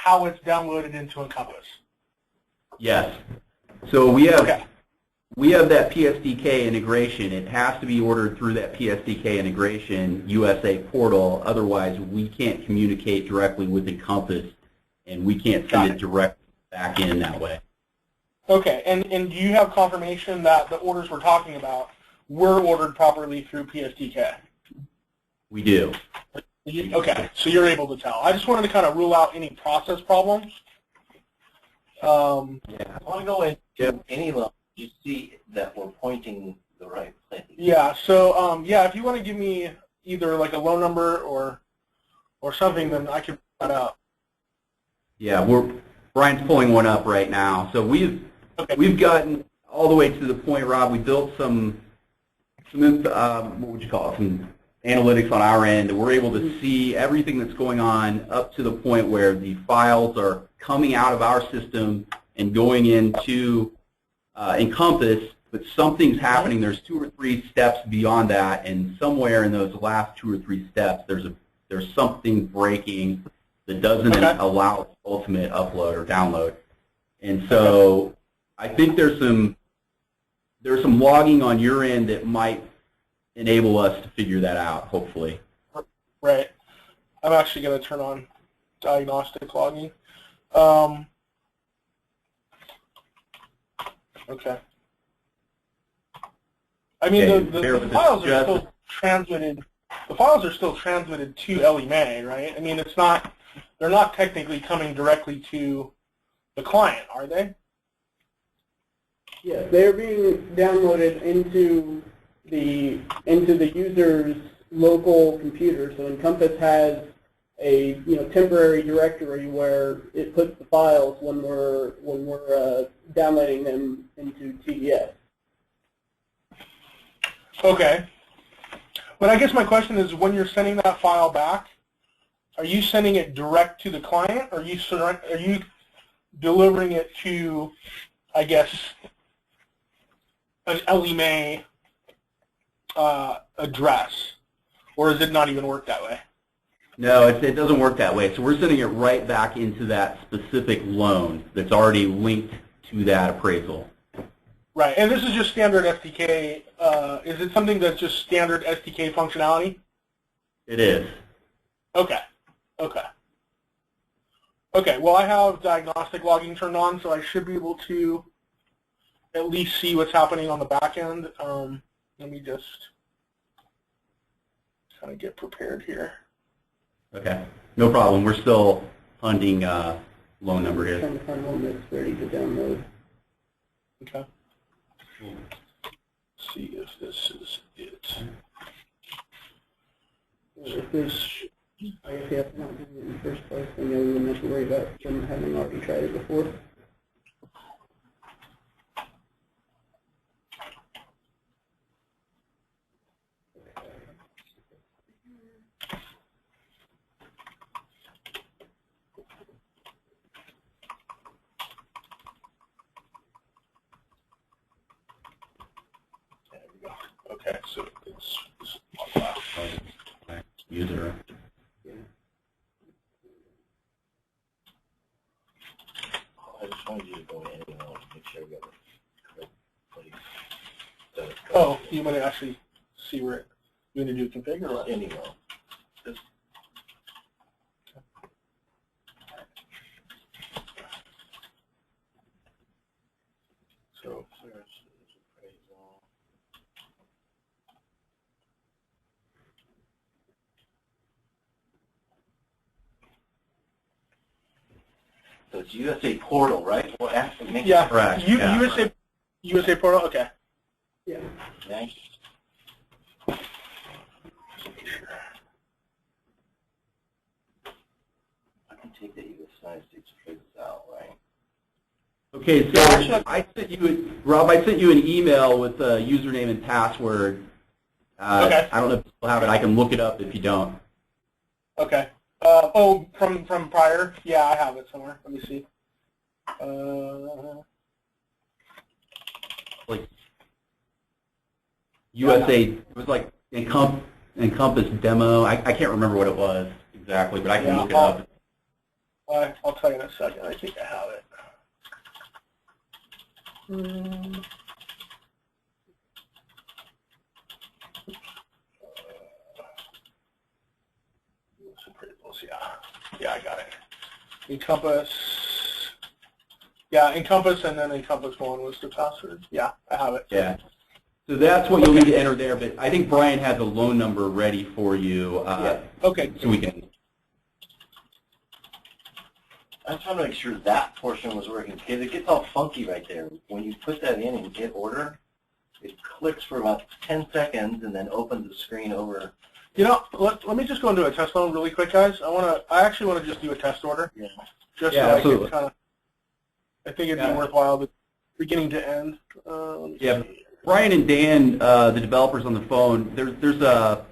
how it's downloaded into Encompass? Yes. So we have Okay. that PSDK integration. It has to be ordered through that PSDK integration USA portal. Otherwise, we can't communicate directly with Encompass, and we can't send it directly back in that way. Okay. And do you have confirmation that the orders we're talking about were ordered properly through PSDK? We do. Okay, so you're able to tell. I just wanted to kind of rule out any process problems. Yeah. I want to go into any level. You see that we're pointing the right place. Yeah. So yeah, if you want to give me either like a loan number or something, then I can put that up. Yeah, Brian's pulling one up right now. So we've gotten all the way to the point, Rob. We built some what would you call it? Some analytics on our end. We're able to see everything that's going on up to the point where the files are coming out of our system and going into Encompass, but something's happening. There's 2 or 3 steps beyond that, and somewhere in those last 2 or 3 steps, there's something breaking that doesn't allow ultimate upload or download. And so I think there's some logging on your end that might enable us to figure that out, hopefully. Right. I'm actually going to turn on diagnostic logging. Okay. I mean, the files are still transmitted. The files are still transmitted to Ellie Mae, right? I mean, they're not technically coming directly to the client, are they? Yes, they're being downloaded into the user's local computer. So Encompass has a temporary directory where it puts the files when we're downloading them into TDS. Okay. But I guess my question is, when you're sending that file back, are you sending it direct to the client, or are you delivering it to, I guess, an Ellie Mae address, or does it not even work that way? No, it doesn't work that way. So we're sending it right back into that specific loan that's already linked to that appraisal. Right, and this is just standard SDK. Is it something that's just standard SDK functionality? It is. Okay, okay. Okay, well, I have diagnostic logging turned on, so I should be able to at least see what's happening on the back end. Let me just kind of get prepared here. Okay, no problem. We're still funding loan number here. Trying to find one that's ready to download. Okay. Let's see if this is it. If this, I guess, if not doing it in the first place, then we wouldn't have to worry about them having already tried it before. Okay, so it's user. Yeah. I just wanted you to go in and make sure we got the correct place. Oh, you want to actually see where you want to do configure or what? Anyway. So So it's USA Portal, right? Well, yeah, correct. USA Portal. Okay. Yeah. Nice. I can take that US to figure this out, right? Okay, so I sent you, Rob, I sent you an email with a username and password. Okay. I don't know if you have it. I can look it up if you don't. Okay. Oh, from prior? Yeah, I have it somewhere. Let me see. Like USA, it was like Encompass demo. I can't remember what it was exactly, but I can look it up. I'll tell you in a second. I think I have it. Yeah, I got it. Encompass. Yeah, Encompass, and then Encompass 1 was the password. Yeah, I have it. Yeah. So that's what you'll need to enter there, but I think Brian has a loan number ready for you. Yeah. Okay. So we can. I'm trying to make sure that portion was working because it gets all funky right there. When you put that in and hit order, it clicks for about 10 seconds and then opens the screen over. You know, let me just go into a test loan really quick, guys. I actually want to just do a test order. Yeah. Just Yeah, so absolutely. I can kind of. I think it'd be worthwhile, but beginning to end. Yeah. Brian and Dan, the developers on the phone, there's a.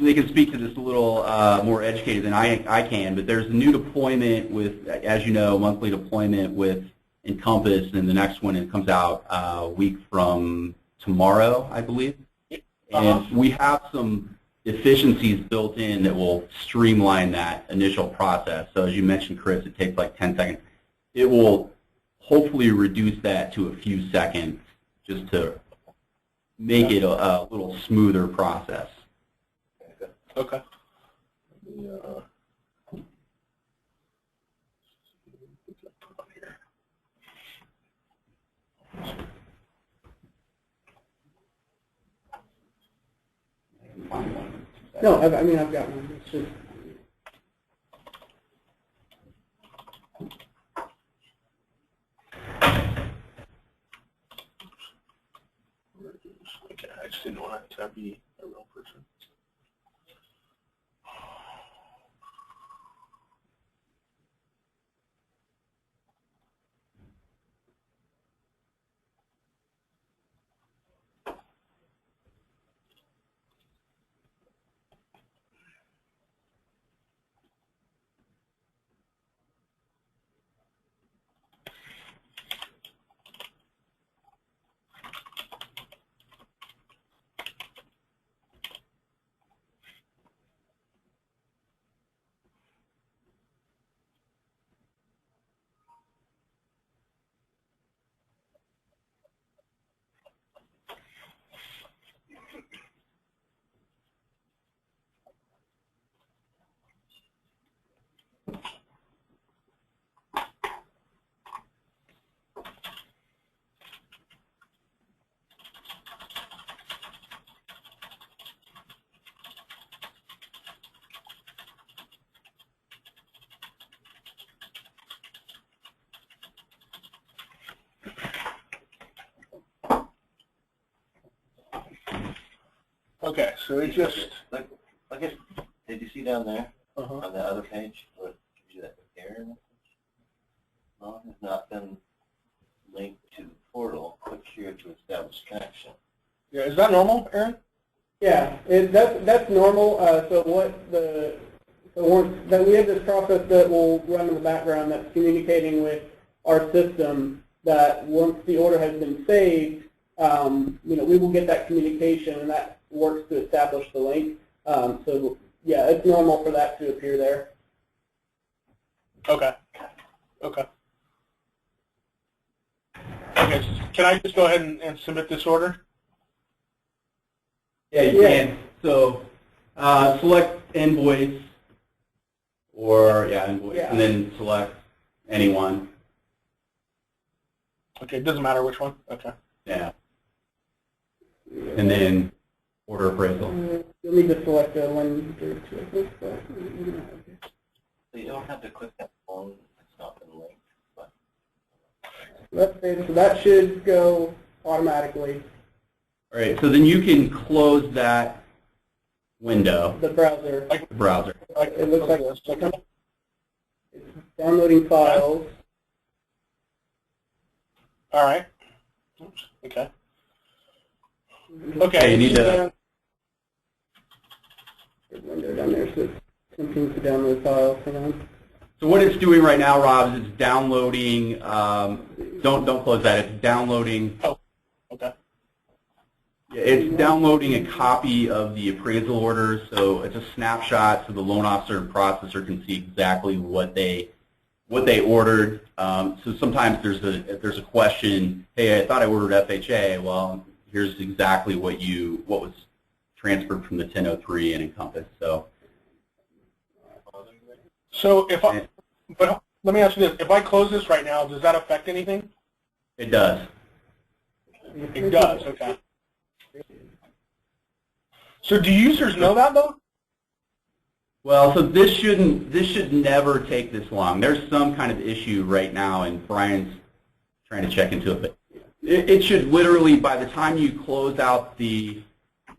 They can speak to this a little more educated than I can, but there's a new deployment with, as you know, monthly deployment with Encompass, and the next one it comes out a week from tomorrow, I believe. And we have some efficiencies built in that will streamline that initial process. So as you mentioned, Chris, it takes like 10 seconds. It will hopefully reduce that to a few seconds just to make it a little smoother process. Okay. No, I mean, I've got one. It's just, Okay, I just didn't want it to be a real person. Okay, so it just. Look at, did you see down there Uh-huh. on the other page where it gives you that error message? Loan has not been linked to the portal. Click here to establish connection. Yeah, is that normal, Aaron? yeah, that's normal. So once that we have this process that will run in the background that's communicating with our system. That once the order has been saved, we will get that communication, and that works to establish the link. So yeah, it's normal for that to appear there. Okay. Okay. Okay, can I just go ahead and submit this order? Yeah, you can. So select invoice, or invoice, and then select anyone. Okay, it doesn't matter which one. Okay. Yeah. And then order appraisal. You'll need to select the one or two. So you don't have to click that phone. It's not been linked. But So that should go automatically. All right, so then you can close that window, The browser. the browser. It looks like it's downloading files. All right. Oops. Okay. Okay, Okay. you need to. There's a window down there, so it's attempting to download files. Hang on. So what it's doing right now, Rob, is it's downloading. Don't close that. It's downloading Oh. Okay. Yeah, it's downloading a copy of the appraisal order, so it's a snapshot so the loan officer and processor can see exactly what they ordered. So sometimes there's a question, hey, I thought I ordered FHA. Well, here's exactly what was transferred from the 1003 and Encompass. So but let me ask you this: if I close this right now, does that affect anything? it does. It does. Okay. So do users know that though? Well, so this should never take this long. There's some kind of issue right now, and Brian's trying to check into it. But it should literally, by the time you close out the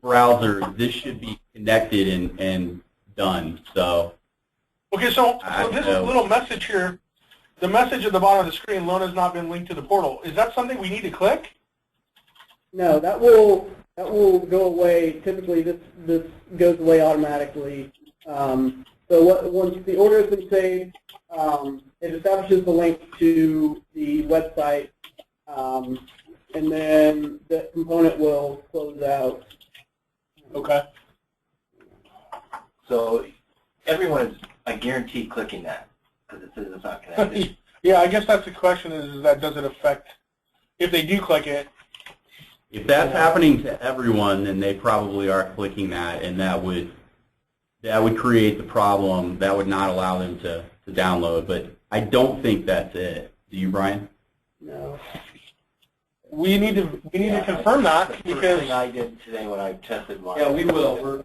browser, this should be connected and done. So. Okay, so this little message here, the message at the bottom of the screen, loan has not been linked to the portal. Is that something we need to click? No, that will go away. Typically, this goes away automatically. So once the order has been saved, it establishes the link to the website, and then the component will close out. Okay. So everyone is, I guarantee, clicking that because it says it's not connected. Yeah, I guess that's the question is that does it affect, if they do click it? If that's happening to everyone, then they probably are clicking that, and that would create the problem. That would not allow them to download. But I don't think that's it. Do you, Brian? No. We need to confirm that That's the because first thing I did today when I tested mine. Yeah, we will. We'll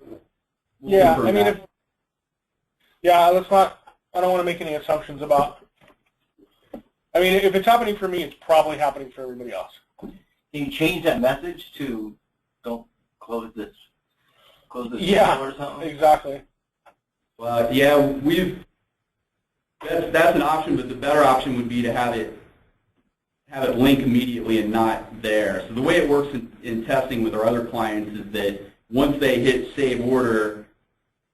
yeah, confirm I mean, that. let's not. I don't want to make any assumptions about. I mean, if it's happening for me, it's probably happening for everybody else. Can you change that message to don't close this Yeah, or something? exactly. Well, yeah, that's an option, but the better option would be to have it link immediately and not there. So the way it works in testing with our other clients is that once they hit save order,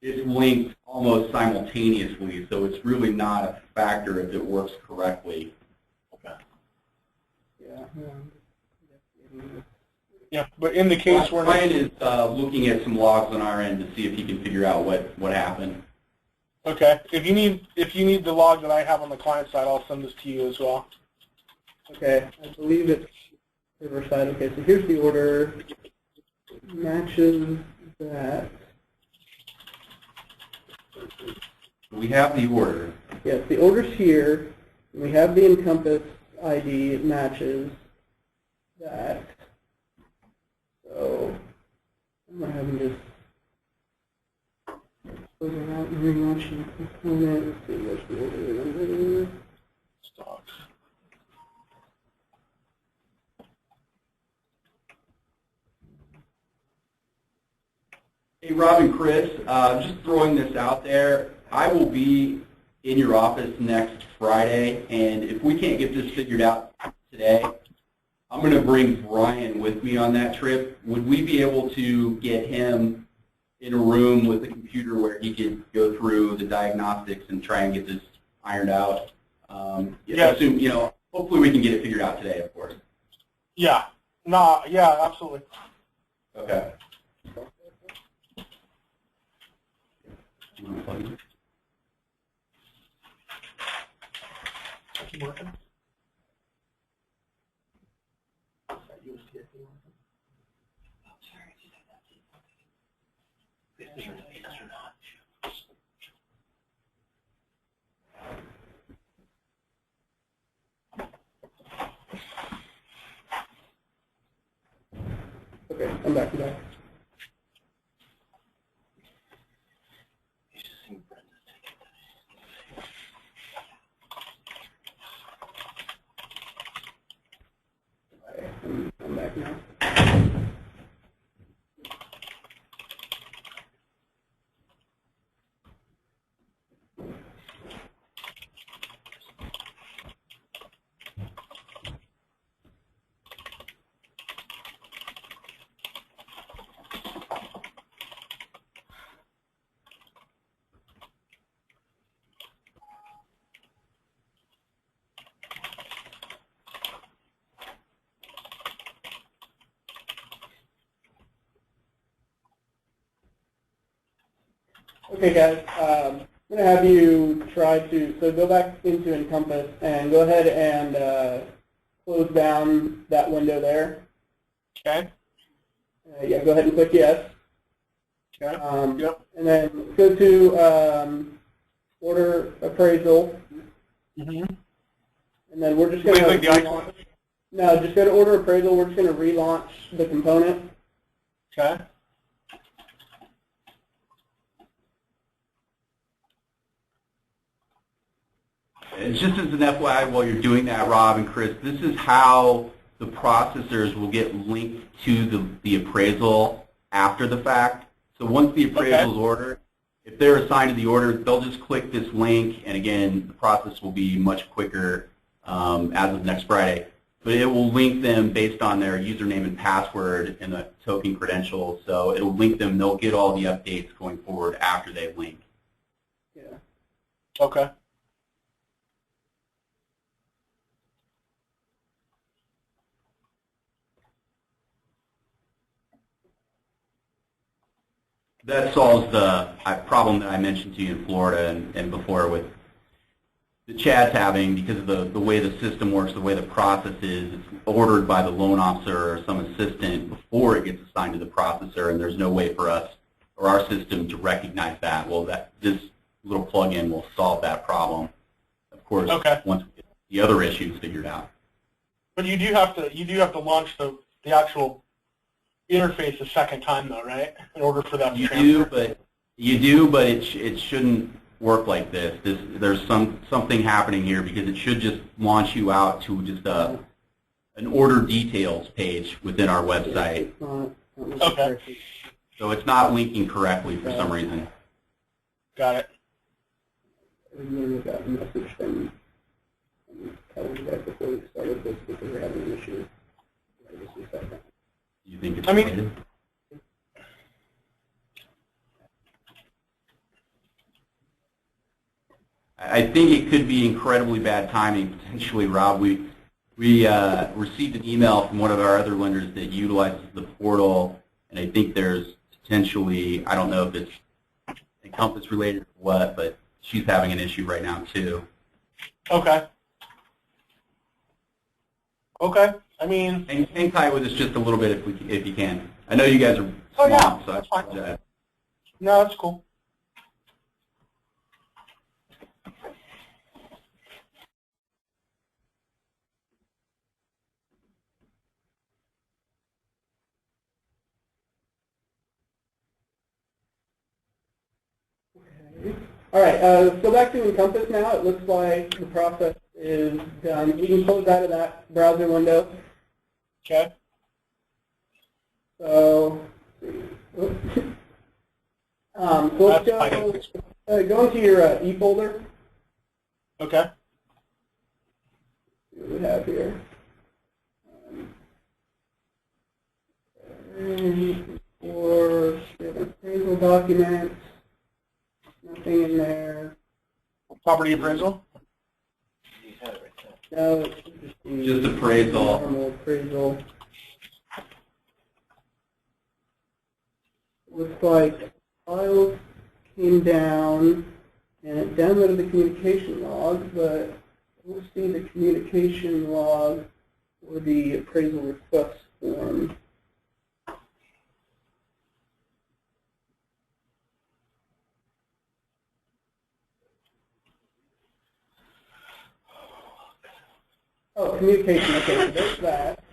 it's linked almost simultaneously. So it's really not a factor if it works correctly. Okay. Yeah. Yeah, but in the case where Brian is looking at some logs on our end to see if he can figure out what happened. okay, if you need the log that I have on the client side, I'll send this to you as well. Okay, I believe it's server side. Okay, so here's the order. Matches that. We have the order. Yes, the order's here. We have the Encompass ID. It matches that. So I'm going to have him just close it out and relaunch the component. Let's see what's the order number. Stocks. Hey, Rob and Chris, just throwing this out there. I will be in your office next Friday, and if we can't get this figured out today, I'm going to bring Brian with me on that trip. Would we be able to get him in a room with a computer where he could go through the diagnostics and try and get this ironed out? Yes. Assume, hopefully we can get it figured out today, of course. Yeah. No. Yeah. Absolutely. Okay. Keep working. Okay, I'm back. I'm back now. Okay, guys. I'm going to have you try to, so go back into Encompass and go ahead and close down that window there. Okay. Yeah, go ahead and click yes. Okay. Yep. And then go to order appraisal. Mm-hmm. And then we're just going to Click the icon. No, just go to order appraisal. We're just going to relaunch the component. Okay. And just as an FYI, while you're doing that, Rob and Chris, this is how the processors will get linked to the appraisal after the fact. So once the appraisal is ordered, if they're assigned to the order, they'll just click this link, and again, the process will be much quicker as of next Friday. But it will link them based on their username and password and the token credentials. So it'll link them. They'll get all the updates going forward after they link. Yeah. Okay. That solves the problem that I mentioned to you in Florida and before with the Chad's having, because of the way the system works, the way the process is, it's ordered by the loan officer or some assistant before it gets assigned to the processor, and there's no way for us or our system to recognize that. Well, this little plug-in will solve that problem, of course, once we get the other issues figured out. But you do have to launch the actual interface a second time, though, right? In order for that to transfer. You do, but it shouldn't work like this. There's something happening here, because it should just launch you out to just an order details page within our website. Okay. So it's not linking correctly for some reason. Got it. I literally got a message from telling you guys before we started this because we're having an issue. Just a second. You think it's I mean, related? I think it could be incredibly bad timing, potentially, Rob. We received an email from one of our other lenders that utilizes the portal, and I think there's potentially, I don't know if it's Encompass related or what, but she's having an issue right now too. Okay. Okay. I mean, hang tight with us just a little bit if you can. I know you guys are oh, yeah, swamped, so I that's fine. apologize. No, that's cool. All right, let's go back to Encompass now. It looks like the process is done. We can close out of that browser window. Okay. So, so let's go into your E folder. Okay. See what we have here. For appraisal documents, nothing in there. Property appraisal? You had it right there. No, it's Just appraisal. Normal appraisal. Looks like files came down and it downloaded the communication log, but we'll see the communication log or the appraisal request form. Oh, communication. Okay, so there's that.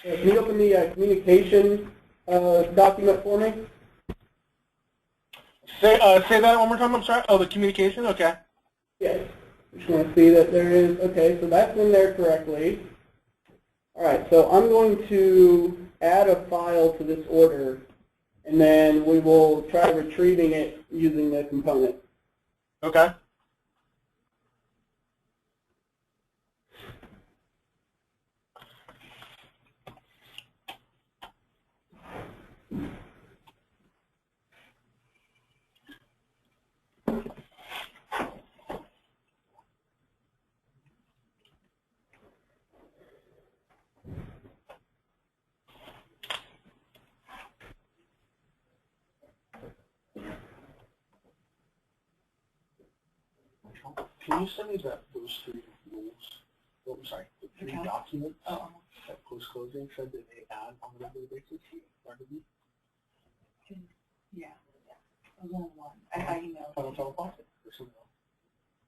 Can you open the communication document for me? Say that one more time. I'm sorry. Oh, the communication. Okay. Yes. Just want to see that there is. Okay, so that's in there correctly. All right. So I'm going to add a file to this order, and then we will try retrieving it using the component. Okay. Can you send me those 3 rules? Oh, I'm sorry, the 3 Okay. documents Oh, that post-closing said that they add on a regular basis? yeah. I was on one. I emailed. Final telephone? Or something else?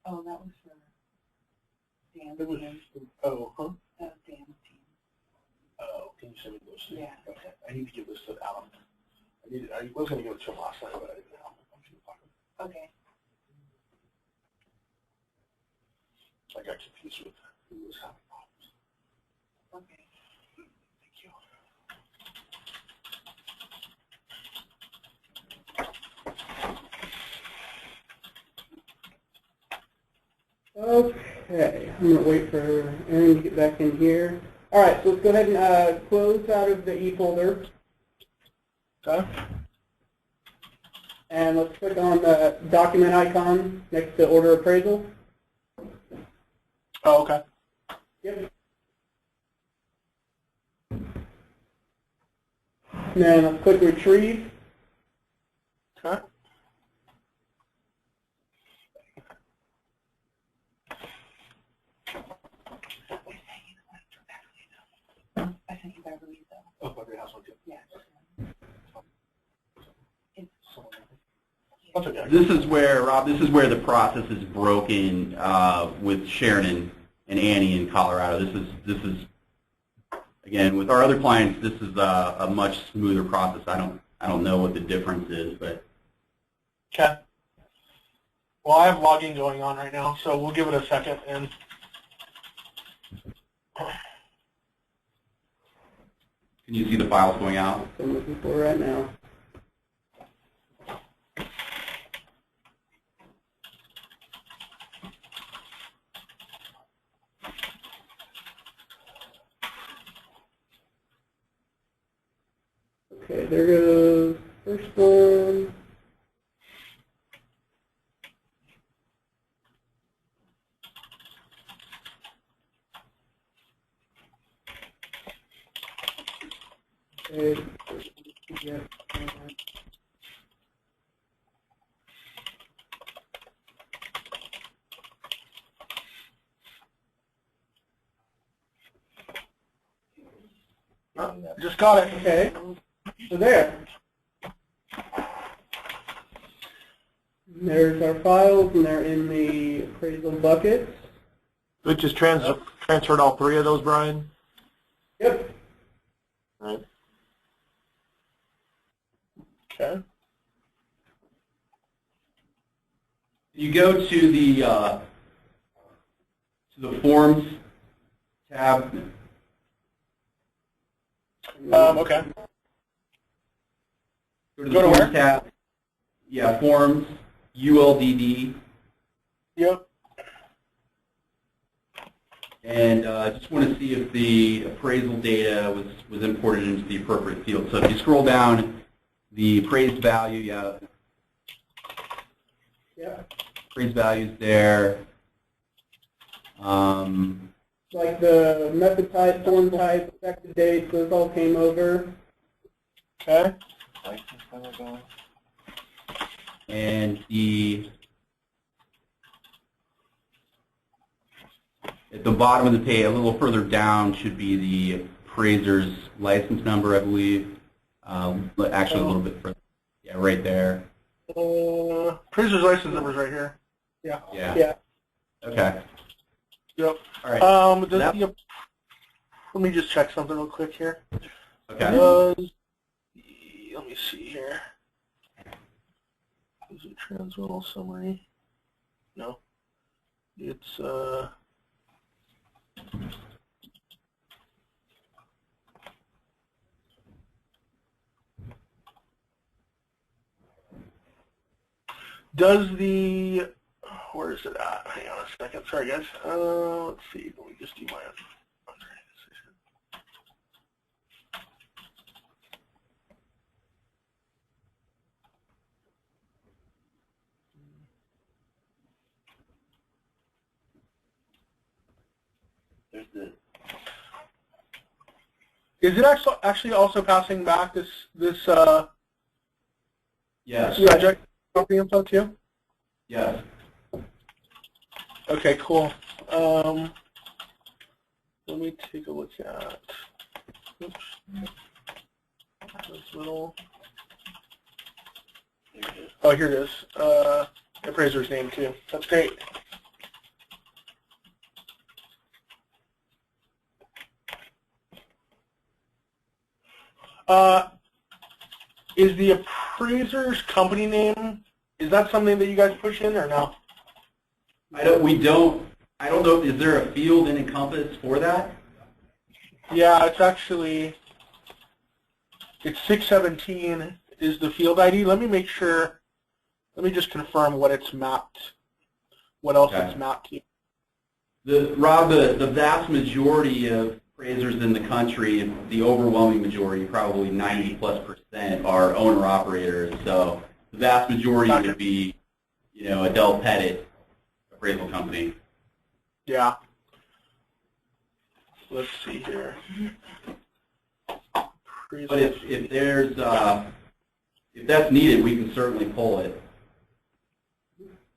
Oh, that was for Dan's It was, team. oh, huh? That was Dan's team. Oh, can you send me those 3? Yeah. Okay, I need to give this to Alan. I was going to give it to him last night, but I didn't know. Okay. I got confused with who was having problems. Okay. Thank you. Okay, I'm going to wait for Aaron to get back in here. All right, so let's go ahead and close out of the e-folder. Okay. And let's click on the document icon next to order appraisal. Oh, okay. Yep. And then let's click retrieve. Okay. I sent you Beverly though. Oh, Beverly has one too. Yeah. That's okay. This is where, Rob, this is where the process is broken with Sharon and Annie in Colorado. This is again, with our other clients, this is a much smoother process. I don't know what the difference is, but Okay. Well, I have logging going on right now, so we'll give it a second. And can you see the files going out? That's what I'm looking for right now. Okay, there goes first one. Okay. Yeah. just got it. Okay, so there. There's our files, and they're in the appraisal buckets. We just transferred all 3 of those, Brian. Yep. Right. Okay. You go to the forms tab. Okay. Go to the Go to forms where? tab. Yeah, forms, ULDD. Yep. And I just want to see if the appraisal data was imported into the appropriate field. So if you scroll down, the appraised value, yeah, appraised value's there. Like the method type, form type, effective date, those all came over. Okay. License number going. And at the bottom of the page, a little further down, should be the appraiser's license number, I believe. Actually, a little bit further. Yeah, right there. Appraiser's license number's right here. Yeah. Yeah. Yeah. Okay. Yep. All right. Let me just check something real quick here. Okay. Let me see here. Is it transmittal summary? No. It's does the, where is it at? Hang on a second. Sorry, guys. Let's see. Let me just do my underwriting decision. There's the Is it actually also passing back this Yes. subject property info too? Yes. Okay, cool. Let me take a look at. Oops. This little. Oh, here it is. Appraiser's name too. That's great. Is the appraiser's company name, is that something that you guys push in or no? I don't know, is there a field in Encompass for that? Yeah, it's actually, it's 617 is the field ID. Let me make sure, let me just confirm what it's mapped, what else Okay. it's mapped to. Rob, the vast majority of appraisers in the country, the overwhelming majority, probably 90+%, are owner-operators. So the vast majority would be, you know, a Del Pettit appraisal company. Yeah. Let's see here. But if there's if that's needed, we can certainly pull it.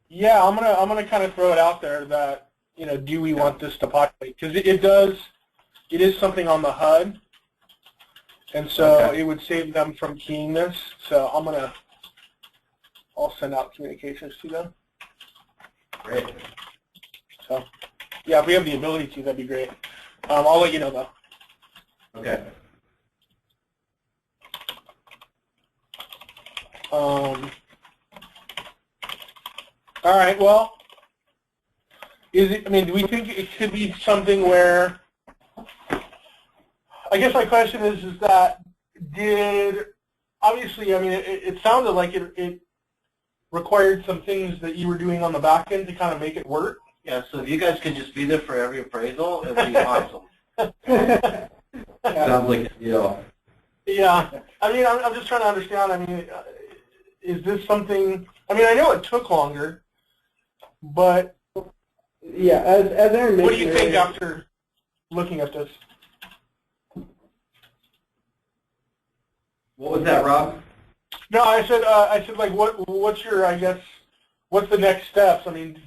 Yeah, I'm gonna kind of throw it out there that, you know, do we want this to populate? Because it is something on the HUD, and so Okay. it would save them from keying this. So I'll send out communications to them. Great. So yeah, if we have the ability to, that'd be great. I'll let you know though. Okay. All right. Well, I mean, do we think it could be something where? I guess my question is that obviously, I mean, it sounded like it required some things that you were doing on the back end to kind of make it work. Yeah, so if you guys could just be there for every appraisal, it would be awesome. Sounds like a deal. Yeah. I mean, I'm just trying to understand. I mean, is this something? I mean, I know it took longer, but Yeah, as Aaron mentioned. what do you think earlier- after looking at this? What was that, Rob? No, I said like, what's your, I guess, what's the next steps? I mean,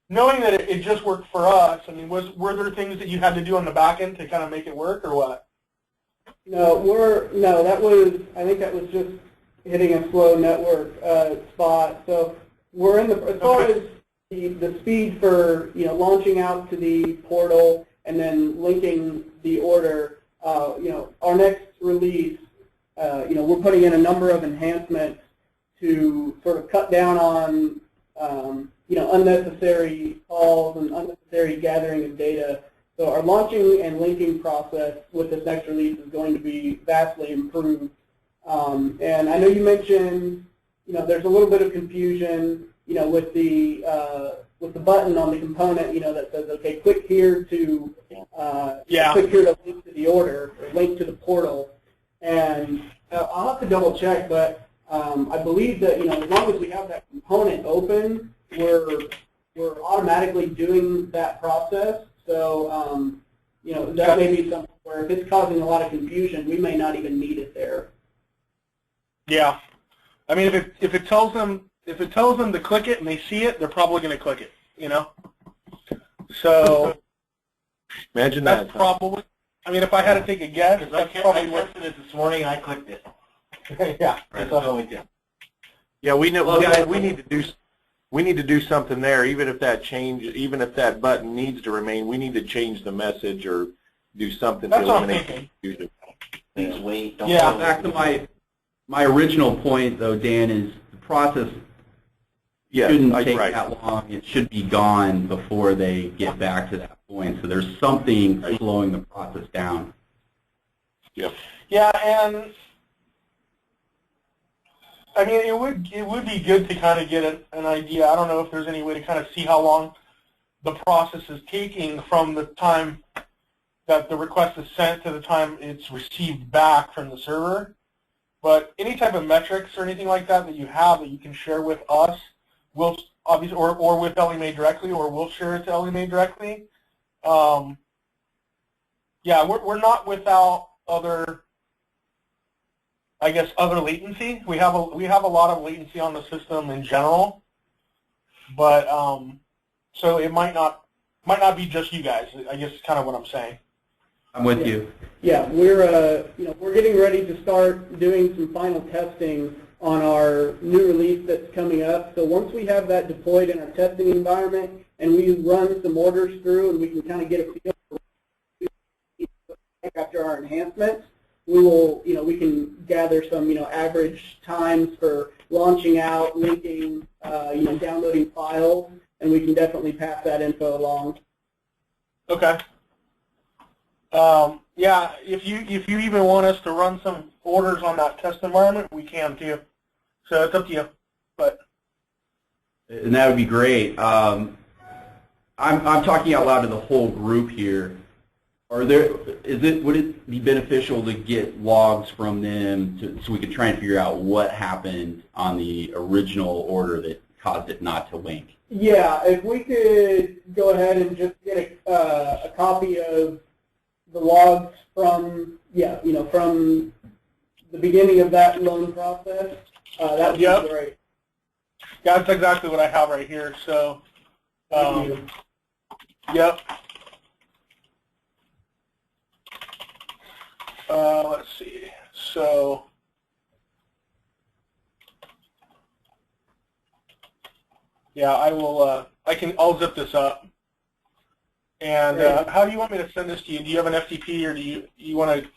knowing that it just worked for us, I mean, were there things that you had to do on the back end to kind of make it work, or what? No, I think that was just hitting a slow network spot. So we're as far as the speed for, you know, launching out to the portal and then linking the order, you know, our next release, you know, we're putting in a number of enhancements to sort of cut down on, you know, unnecessary calls and unnecessary gathering of data. So our launching and linking process with this next release is going to be vastly improved. And I know you mentioned, you know, there's a little bit of confusion, you know, with the button on the component, you know, that says, okay, click here to click here to link to the order or link to the portal. And I'll have to double check, but I believe that, you know, as long as we have that component open, we're automatically doing that process. So, you know, that may be something where if it's causing a lot of confusion, we may not even need it there. Yeah. I mean, if it tells them to click it and they see it, they're probably going to click it, you know? So Imagine that's that. probably, I mean, if I had to take a guess, Because I that's probably tested it this morning, I clicked it. yeah. That's all we did. Yeah, we know. Well, guys- we need to do something there. Even if that button needs to remain, we need to change the message or do something That's to what I'm eliminate thinking. confusion. Please wait. Don't Yeah. go Back to my original point, though, Dan, is the process Yes, shouldn't take right. that long. It should be gone before they get back to that point. So there's something slowing the process down. Yep. Yeah, and I mean, it would be good to kind of get an idea. I don't know if there's any way to kind of see how long the process is taking from the time that the request is sent to the time it's received back from the server. But any type of metrics or anything like that you have that you can share with us, we'll obviously, or with Ellie Mae directly, or we'll share it to Ellie Mae directly. Yeah, we're not without other, I guess, other latency. We have a lot of latency on the system in general, but So it might not be just you guys. I guess is kind of what I'm saying. I'm with you. Yeah, we're getting ready to start doing some final testing on our new release that's coming up. So once we have that deployed in our testing environment and we run some orders through and we can kind of get a feel for after our enhancements, we can gather some, average times for launching out, linking, downloading files, and we can definitely pass that info along. Okay. Yeah, if you even want us to run some orders on that test environment, we can too. So it's up to you. But And that would be great. I'm talking out loud to the whole group here. Would it be beneficial to get logs from them so we could try and figure out what happened on the original order that caused it not to link? Yeah, if we could go ahead and just get a copy of the logs from from the beginning of that loan process, that would be great. Yeah, that's exactly what I have right here. So, yep. Let's see. So, yeah, I will. I'll zip this up. And how do you want me to send this to you? Do you have an FTP, or do you want to?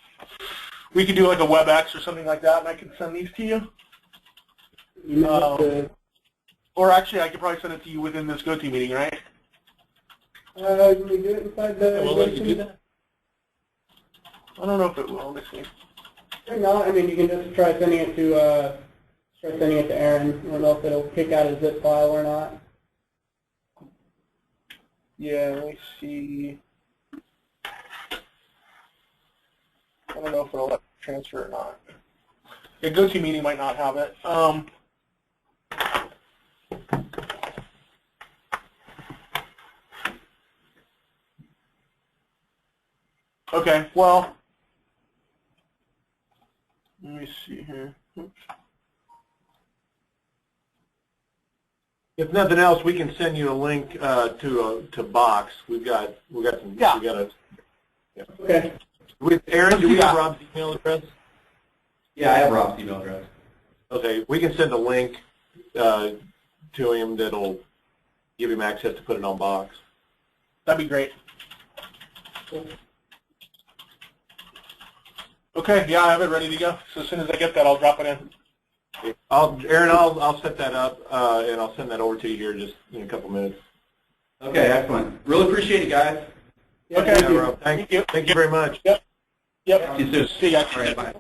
We could do like a WebEx or something like that, and I can send these to you. Or actually, I could probably send it to you within this GoToMeeting, right? Can we do it inside the GoToMeeting? I don't know if it will. Let me see. Or not. I mean, you can just try sending it to Aaron. I don't know if it'll kick out a zip file or not. Yeah, let me see. I don't know if it'll let me transfer or not. Yeah, GoToMeeting might not have it. Okay, well, let me see here. Oops. If nothing else, we can send you a link to Box. We've got some. Yeah. Okay. Aaron, do we have Rob's email address? Yeah, I have Rob's email address. Okay, we can send a link to him that'll give him access to put it on Box. That'd be great. Okay, yeah, I have it ready to go. So as soon as I get that, I'll drop it in. Aaron, I'll set that up and I'll send that over to you here just in a couple minutes. Okay, excellent. Really appreciate it, guys. Okay. Yeah, Rob, thank you very much. Yep. See you soon. See you guys. All right, bye.